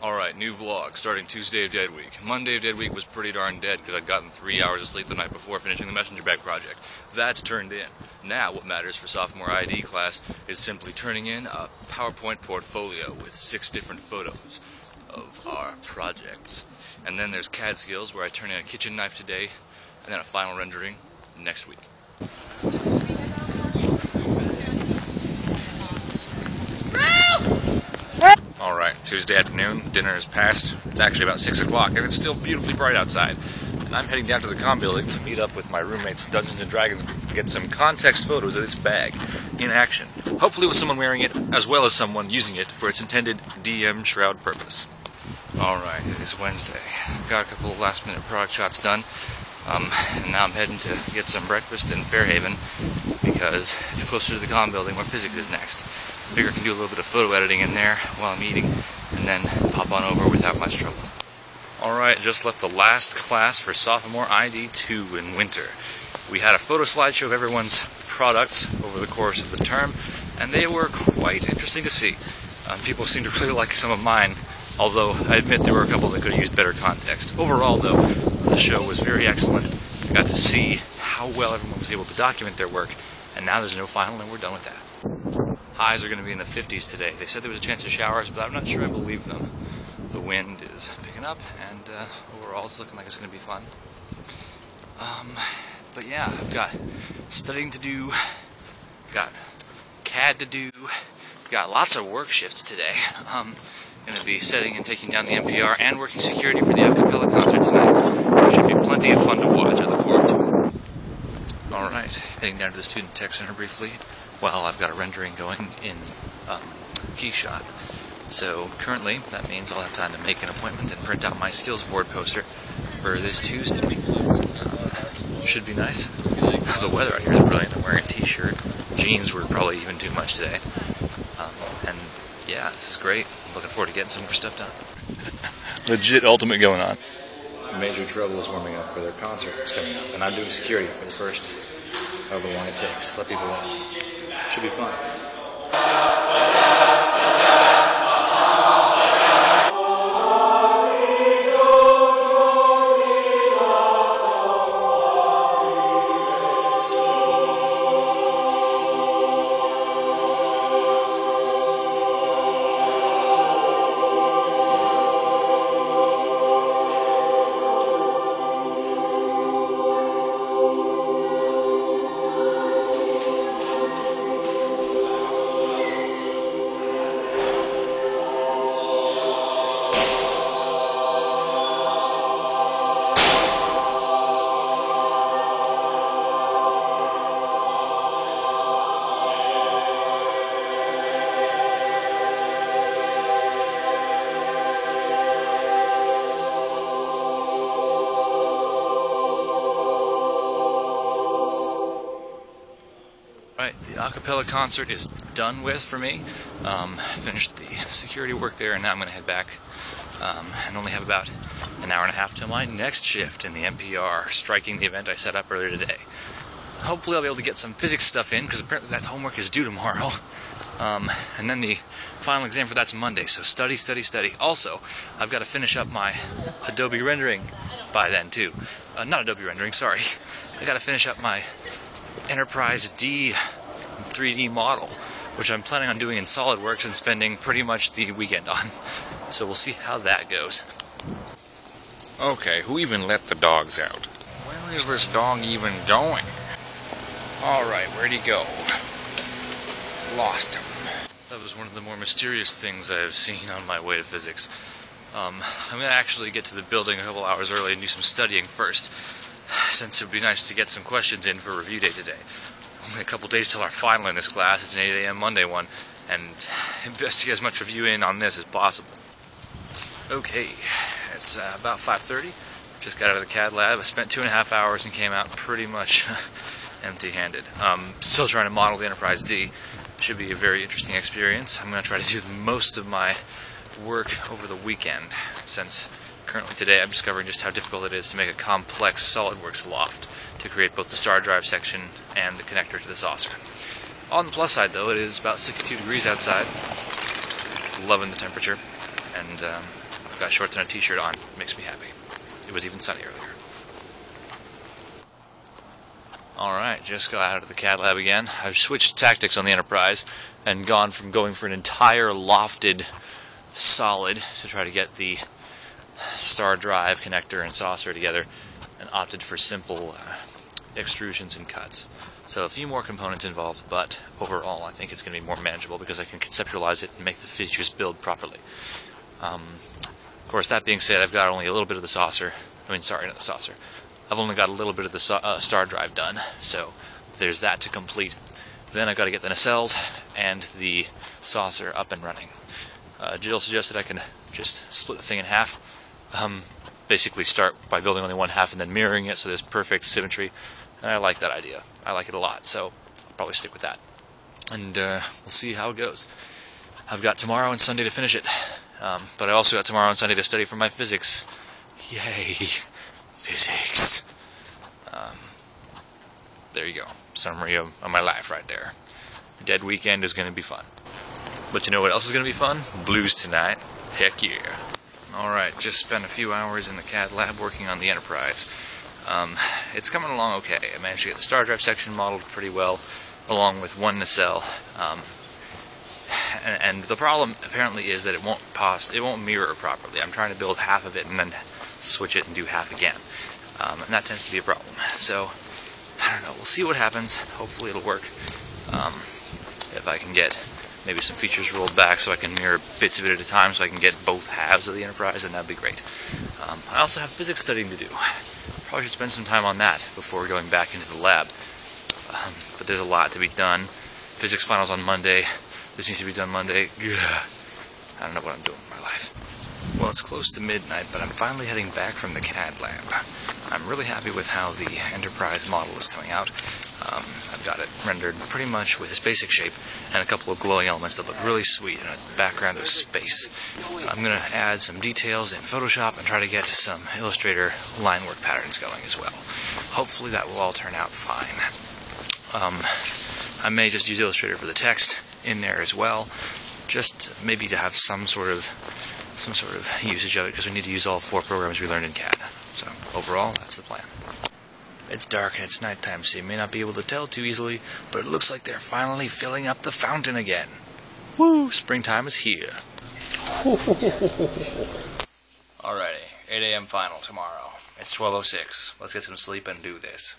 Alright, new vlog, starting Tuesday of Dead Week. Monday of Dead Week was pretty darn dead because I'd gotten 3 hours of sleep the night before finishing the messenger bag project. That's turned in. Now what matters for sophomore ID class is simply turning in a PowerPoint portfolio with 6 different photos of our projects. And then there's CAD skills where I turn in a kitchen knife today and then a final rendering next week. Alright, Tuesday afternoon, dinner is past. It's actually about 6 o'clock and it's still beautifully bright outside. And I'm heading down to the comm building to meet up with my roommates at Dungeons & Dragons and get some context photos of this bag in action. Hopefully with someone wearing it, as well as someone using it for its intended DM shroud purpose. Alright, it is Wednesday. Got a couple of last minute product shots done. And now I'm heading to get some breakfast in Fairhaven because it's closer to the comm building where physics is next. Figure I can do a little bit of photo editing in there while I'm eating and then pop on over without much trouble. Alright, just left the last class for sophomore ID 2 in winter. We had a photo slideshow of everyone's products over the course of the term, and they were quite interesting to see. People seemed to really like some of mine, although I admit there were a couple that could have used better context. Overall, though, the show was very excellent. I got to see how well everyone was able to document their work, and now there's no final and we're done with that. Highs are going to be in the 50s today. They said there was a chance of showers, but I'm not sure I believe them. The wind is picking up, and overall it's looking like it's going to be fun. But yeah, I've got studying to do, got CAD to do, got lots of work shifts today. Going to be setting and taking down the NPR and working security for the Acapella concert tonight. There should be plenty of fun to watch. I look forward to it. Alright, heading down to the Student Tech Center briefly. Well, I've got a rendering going in Keyshot. So currently, that means I'll have time to make an appointment and print out my skills board poster for this Tuesday. Should be nice. The weather out here is brilliant. I'm wearing a t-shirt. Jeans were probably even too much today. And yeah, this is great. I'm looking forward to getting some more stuff done. Legit ultimate going on. Major Trouble is warming up for their concert that's coming up, and I'm doing security for the first however long it takes. Let people in. Should be fun. Right, the acapella concert is done with for me. Finished the security work there, and now I'm going to head back and only have about an hour and a half till my next shift in the NPR, striking the event I set up earlier today. Hopefully I'll be able to get some physics stuff in, because apparently that homework is due tomorrow. And then the final exam for that's Monday, so study, study, study. Also, I've got to finish up my Adobe rendering by then, too. Not Adobe rendering, sorry. I got to finish up my Enterprise D 3D model, which I'm planning on doing in SolidWorks and spending pretty much the weekend on. So we'll see how that goes. Okay, who even let the dogs out? Where is this dog even going? Alright, where'd he go? Lost him. That was one of the more mysterious things I have seen on my way to physics. I'm going to actually get to the building a couple hours early and do some studying first, since it would be nice to get some questions in for review day today. Only a couple days till our final in this class. It's an 8 a.m. Monday one, and best to get as much review in on this as possible. Okay, it's about 5:30. Just got out of the CAD lab. I spent 2.5 hours and came out pretty much empty-handed. Still trying to model the Enterprise D. Should be a very interesting experience. I'm going to try to do most of my work over the weekend, since currently today I'm discovering just how difficult it is to make a complex SolidWorks loft to create both the star drive section and the connector to the saucer. On the plus side, though, it is about 62 degrees outside. Loving the temperature, and got shorts and a t-shirt on. Makes me happy. It was even sunny earlier. Alright, just got out of the CAD lab again. I've switched tactics on the Enterprise and gone from going for an entire lofted solid to try to get the star drive connector and saucer together, and opted for simple extrusions and cuts. So a few more components involved, but overall I think it's going to be more manageable because I can conceptualize it and make the features build properly. Of course, that being said, I've got only a little bit of the saucer. Not the saucer. I've only got a little bit of the star drive done, so there's that to complete. Then I've got to get the nacelles and the saucer up and running. Jill suggested I can just split the thing in half. Basically start by building only one half and then mirroring it so there's perfect symmetry. And I like that idea. I like it a lot, so I'll probably stick with that. And we'll see how it goes. I've got tomorrow and Sunday to finish it. But I also got tomorrow and Sunday to study for my physics. Yay! Physics. There you go. Summary of my life right there. Dead weekend is going to be fun. But you know what else is going to be fun? Blues tonight. Heck yeah. Alright, just spent a few hours in the CAD lab working on the Enterprise. It's coming along okay. I managed to get the star drive section modeled pretty well, along with one nacelle. And the problem apparently is that it won't mirror properly. I'm trying to build half of it and then switch it and do half again. And that tends to be a problem. So, I don't know, we'll see what happens. Hopefully it'll work. If I can get maybe some features rolled back so I can mirror bits of it at a time so I can get both halves of the Enterprise, then that'd be great. I also have physics studying to do. Probably should spend some time on that before going back into the lab. But there's a lot to be done. Physics finals on Monday. This needs to be done Monday. I don't know what I'm doing with my life. Well, it's close to midnight, but I'm finally heading back from the CAD lab. I'm really happy with how the Enterprise model is coming out. I've got it rendered pretty much with its basic shape and a couple of glowing elements that look really sweet in a background of space. I'm going to add some details in Photoshop and try to get some Illustrator line work patterns going as well. Hopefully that will all turn out fine. I may just use Illustrator for the text in there as well, just maybe to have some sort of usage of it, because we need to use all 4 programs we learned in CAD. So overall, that's the plan. It's dark and it's nighttime, so you may not be able to tell too easily, but it looks like they're finally filling up the fountain again. Woo! Springtime is here. Alrighty, 8 a.m. final tomorrow. It's 12:06. Let's get some sleep and do this.